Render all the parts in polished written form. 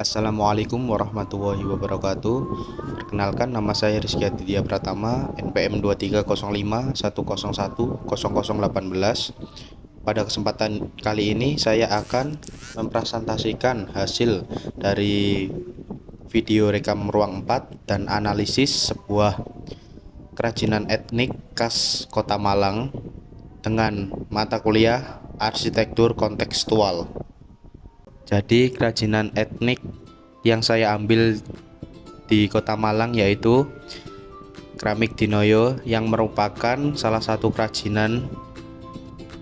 Assalamualaikum warahmatullahi wabarakatuh. Perkenalkan, nama saya Rizky Aditya Pratama, NPM 230510101018. Pada kesempatan kali ini saya akan mempresentasikan hasil dari video rekam ruang 4 dan analisis sebuah kerajinan etnik khas Kota Malang dengan mata kuliah arsitektur kontekstual. Jadi kerajinan etnik yang saya ambil di Kota Malang yaitu keramik Dinoyo, yang merupakan salah satu kerajinan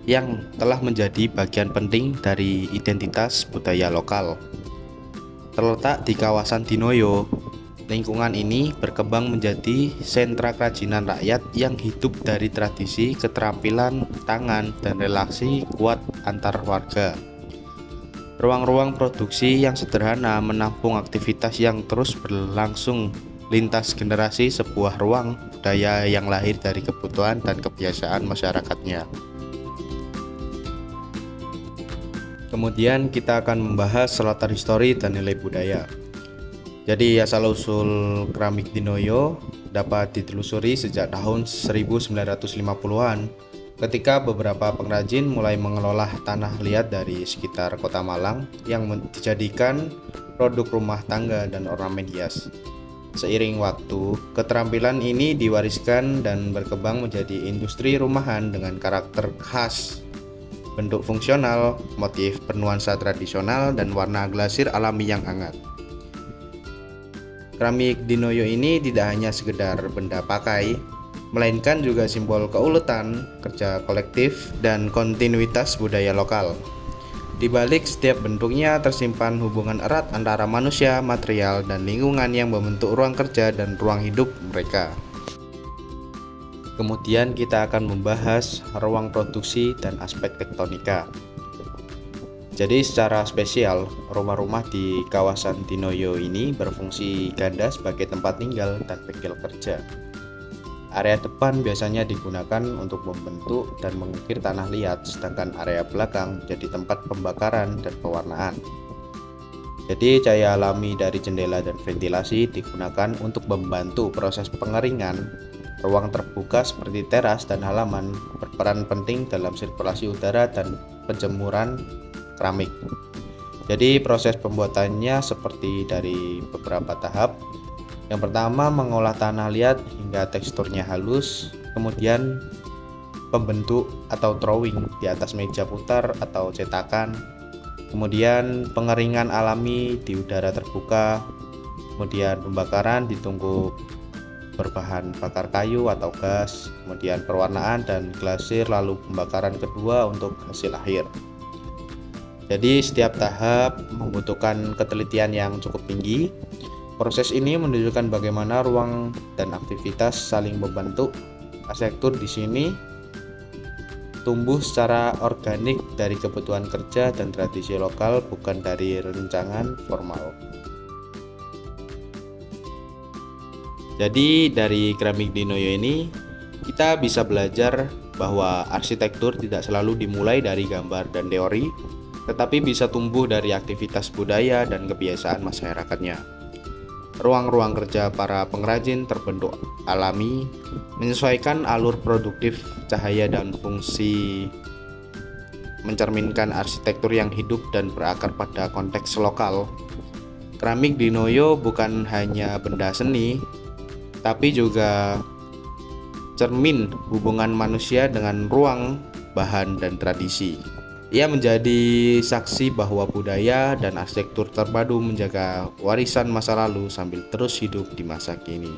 yang telah menjadi bagian penting dari identitas budaya lokal. Terletak di kawasan Dinoyo, lingkungan ini berkembang menjadi sentra kerajinan rakyat yang hidup dari tradisi, keterampilan tangan, dan relasi kuat antar warga. Ruang-ruang produksi yang sederhana menampung aktivitas yang terus berlangsung lintas generasi, sebuah ruang budaya yang lahir dari kebutuhan dan kebiasaan masyarakatnya. Kemudian kita akan membahas latar histori dan nilai budaya. Jadi asal-usul keramik Dinoyo dapat ditelusuri sejak tahun 1950-an. Ketika beberapa pengrajin mulai mengelola tanah liat dari sekitar Kota Malang yang dijadikan produk rumah tangga dan ornamen hias. Seiring waktu, keterampilan ini diwariskan dan berkembang menjadi industri rumahan dengan karakter khas, bentuk fungsional, motif bernuansa tradisional, dan warna glasir alami yang hangat. Keramik Dinoyo ini tidak hanya sekedar benda pakai, melainkan juga simbol keuletan, kerja kolektif, dan kontinuitas budaya lokal. Di balik setiap bentuknya tersimpan hubungan erat antara manusia, material, dan lingkungan yang membentuk ruang kerja dan ruang hidup mereka. Kemudian kita akan membahas ruang produksi dan aspek tektonika. Jadi secara spesial, rumah-rumah di kawasan Dinoyo ini berfungsi ganda sebagai tempat tinggal dan bengkel kerja. Area depan biasanya digunakan untuk membentuk dan mengukir tanah liat, sedangkan area belakang menjadi tempat pembakaran dan pewarnaan. Jadi cahaya alami dari jendela dan ventilasi digunakan untuk membantu proses pengeringan. Ruang terbuka seperti teras dan halaman berperan penting dalam sirkulasi udara dan penjemuran keramik. Jadi proses pembuatannya seperti dari beberapa tahap. Yang pertama, mengolah tanah liat hingga teksturnya halus, kemudian pembentuk atau drawing di atas meja putar atau cetakan, kemudian pengeringan alami di udara terbuka, kemudian pembakaran ditunggu berbahan bakar kayu atau gas, kemudian perwarnaan dan glasir, lalu pembakaran kedua untuk hasil akhir. Jadi setiap tahap membutuhkan ketelitian yang cukup tinggi. Proses ini menunjukkan bagaimana ruang dan aktivitas saling membentuk. Arsitektur di sini tumbuh secara organik dari kebutuhan kerja dan tradisi lokal, bukan dari rencangan formal. Jadi dari keramik Dinoyo ini kita bisa belajar bahwa arsitektur tidak selalu dimulai dari gambar dan teori, tetapi bisa tumbuh dari aktivitas budaya dan kebiasaan masyarakatnya. Ruang-ruang kerja para pengrajin terbentuk alami, menyesuaikan alur produktif, cahaya, dan fungsi, mencerminkan arsitektur yang hidup dan berakar pada konteks lokal. Keramik Dinoyo bukan hanya benda seni, tapi juga cermin hubungan manusia dengan ruang, bahan, dan tradisi. Ia menjadi saksi bahwa budaya dan arsitektur terpadu menjaga warisan masa lalu sambil terus hidup di masa kini.